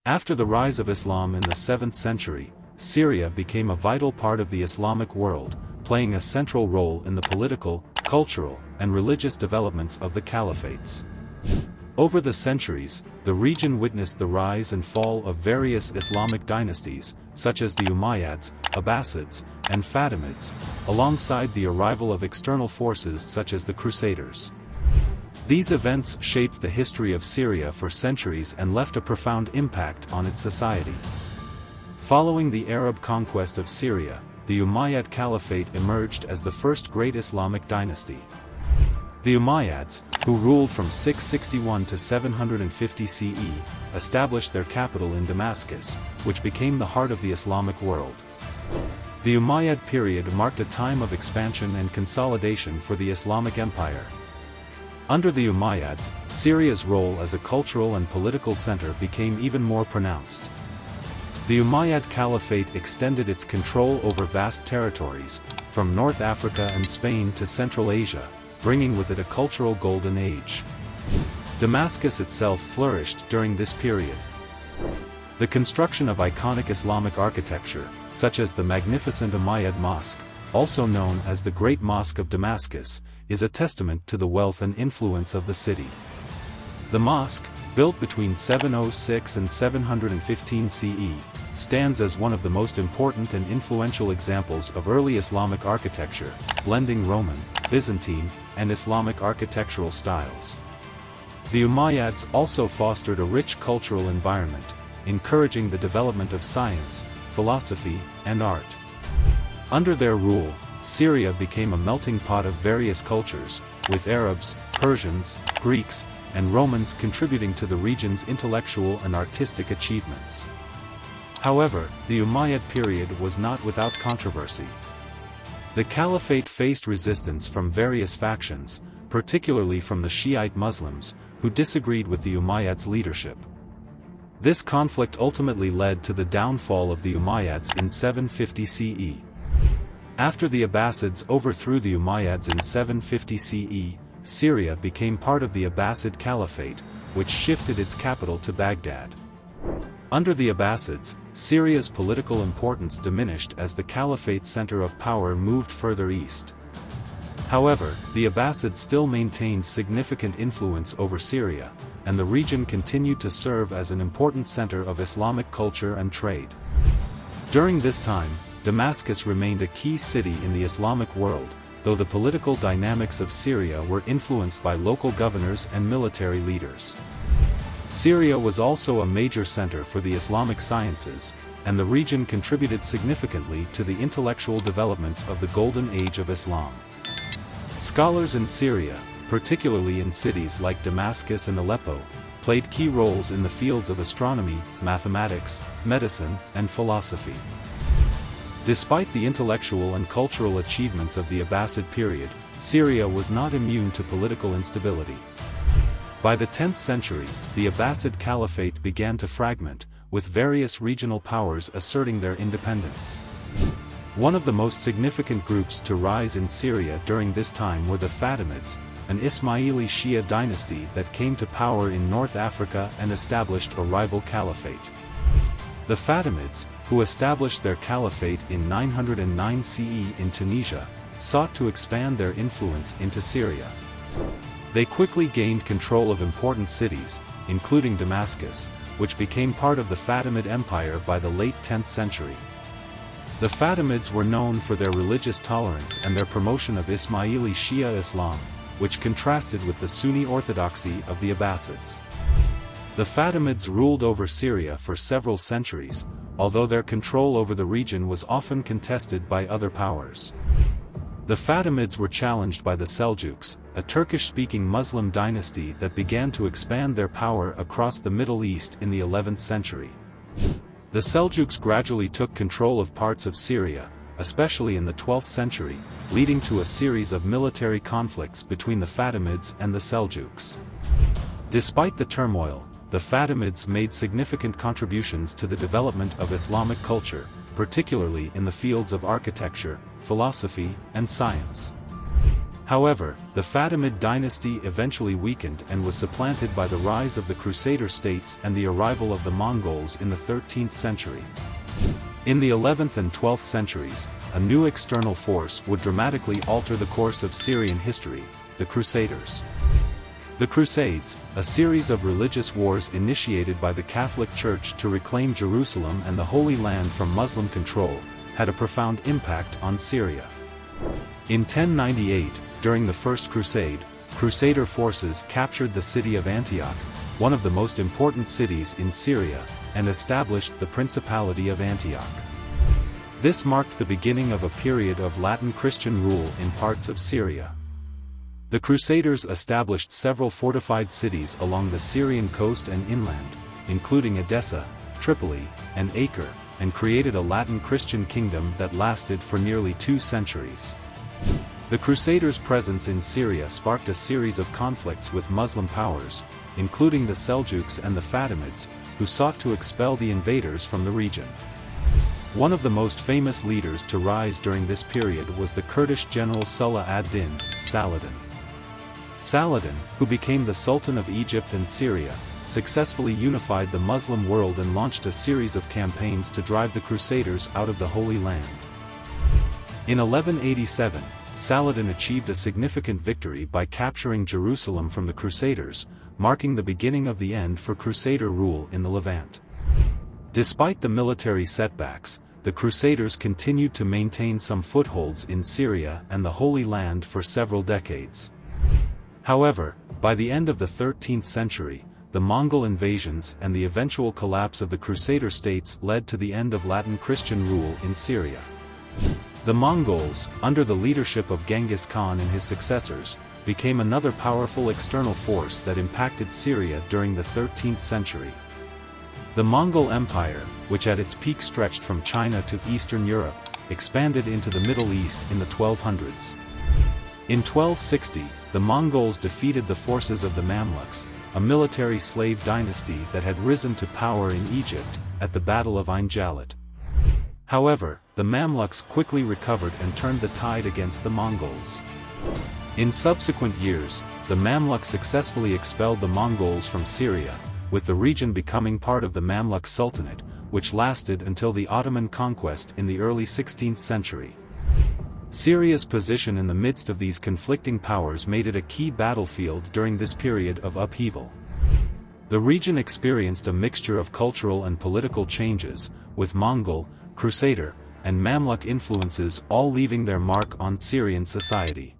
After the rise of Islam in the 7th century, Syria became a vital part of the Islamic world, playing a central role in the political, cultural, and religious developments of the caliphates. Over the centuries, the region witnessed the rise and fall of various Islamic dynasties, such as the Umayyads, Abbasids, and Fatimids, alongside the arrival of external forces such as the Crusaders. These events shaped the history of Syria for centuries and left a profound impact on its society. Following the Arab conquest of Syria, the Umayyad Caliphate emerged as the first great Islamic dynasty. The Umayyads, who ruled from 661 to 750 CE, established their capital in Damascus, which became the heart of the Islamic world. The Umayyad period marked a time of expansion and consolidation for the Islamic Empire. Under the Umayyads, Syria's role as a cultural and political center became even more pronounced. The Umayyad Caliphate extended its control over vast territories, from North Africa and Spain to Central Asia, bringing with it a cultural golden age. Damascus itself flourished during this period. The construction of iconic Islamic architecture, such as the magnificent Umayyad Mosque, also known as the Great Mosque of Damascus, is a testament to the wealth and influence of the city. The mosque, built between 706 and 715 CE, stands as one of the most important and influential examples of early Islamic architecture, blending Roman, Byzantine, and Islamic architectural styles. The Umayyads also fostered a rich cultural environment, encouraging the development of science, philosophy, and art. Under their rule, Syria became a melting pot of various cultures, with Arabs, Persians, Greeks, and Romans contributing to the region's intellectual and artistic achievements. However, the Umayyad period was not without controversy. The caliphate faced resistance from various factions, particularly from the Shiite Muslims, who disagreed with the Umayyads' leadership. This conflict ultimately led to the downfall of the Umayyads in 750 CE. After the Abbasids overthrew the Umayyads in 750 CE, Syria became part of the Abbasid Caliphate, which shifted its capital to Baghdad. Under the Abbasids, Syria's political importance diminished as the caliphate's center of power moved further east. However, the Abbasids still maintained significant influence over Syria, and the region continued to serve as an important center of Islamic culture and trade. During this time, Damascus remained a key city in the Islamic world, though the political dynamics of Syria were influenced by local governors and military leaders. Syria was also a major center for the Islamic sciences, and the region contributed significantly to the intellectual developments of the Golden Age of Islam. Scholars in Syria, particularly in cities like Damascus and Aleppo, played key roles in the fields of astronomy, mathematics, medicine, and philosophy. Despite the intellectual and cultural achievements of the Abbasid period, Syria was not immune to political instability. By the 10th century, the Abbasid Caliphate began to fragment, with various regional powers asserting their independence. One of the most significant groups to rise in Syria during this time were the Fatimids, an Ismaili Shia dynasty that came to power in North Africa and established a rival caliphate. The Fatimids, who established their caliphate in 909 CE in Tunisia, sought to expand their influence into Syria. They quickly gained control of important cities, including Damascus, which became part of the Fatimid Empire by the late 10th century. The Fatimids were known for their religious tolerance and their promotion of Ismaili Shia Islam, which contrasted with the Sunni orthodoxy of the Abbasids. The Fatimids ruled over Syria for several centuries, although their control over the region was often contested by other powers. The Fatimids were challenged by the Seljuks, a Turkish-speaking Muslim dynasty that began to expand their power across the Middle East in the 11th century. The Seljuks gradually took control of parts of Syria, especially in the 12th century, leading to a series of military conflicts between the Fatimids and the Seljuks. Despite the turmoil, the Fatimids made significant contributions to the development of Islamic culture, particularly in the fields of architecture, philosophy, and science. However, the Fatimid dynasty eventually weakened and was supplanted by the rise of the Crusader states and the arrival of the Mongols in the 13th century. In the 11th and 12th centuries, a new external force would dramatically alter the course of Syrian history: the Crusaders. The Crusades, a series of religious wars initiated by the Catholic Church to reclaim Jerusalem and the Holy Land from Muslim control, had a profound impact on Syria. In 1098, during the First Crusade, Crusader forces captured the city of Antioch, one of the most important cities in Syria, and established the Principality of Antioch. This marked the beginning of a period of Latin Christian rule in parts of Syria. The Crusaders established several fortified cities along the Syrian coast and inland, including Edessa, Tripoli, and Acre, and created a Latin Christian kingdom that lasted for nearly 2 centuries. The Crusaders' presence in Syria sparked a series of conflicts with Muslim powers, including the Seljuks and the Fatimids, who sought to expel the invaders from the region. One of the most famous leaders to rise during this period was the Kurdish general Salah ad-Din, Saladin. Saladin, who became the Sultan of Egypt and Syria, successfully unified the Muslim world and launched a series of campaigns to drive the Crusaders out of the Holy Land. In 1187, Saladin achieved a significant victory by capturing Jerusalem from the Crusaders, marking the beginning of the end for Crusader rule in the Levant. Despite the military setbacks, the Crusaders continued to maintain some footholds in Syria and the Holy Land for several decades. However, by the end of the 13th century, the Mongol invasions and the eventual collapse of the Crusader states led to the end of Latin Christian rule in Syria. The Mongols, under the leadership of Genghis Khan and his successors, became another powerful external force that impacted Syria during the 13th century. The Mongol Empire, which at its peak stretched from China to Eastern Europe, expanded into the Middle East in the 1200s. In 1260, the Mongols defeated the forces of the Mamluks, a military slave dynasty that had risen to power in Egypt, at the Battle of Ain Jalut. However, the Mamluks quickly recovered and turned the tide against the Mongols. In subsequent years, the Mamluks successfully expelled the Mongols from Syria, with the region becoming part of the Mamluk Sultanate, which lasted until the Ottoman conquest in the early 16th century. Syria's position in the midst of these conflicting powers made it a key battlefield during this period of upheaval. The region experienced a mixture of cultural and political changes, with Mongol, Crusader, and Mamluk influences all leaving their mark on Syrian society.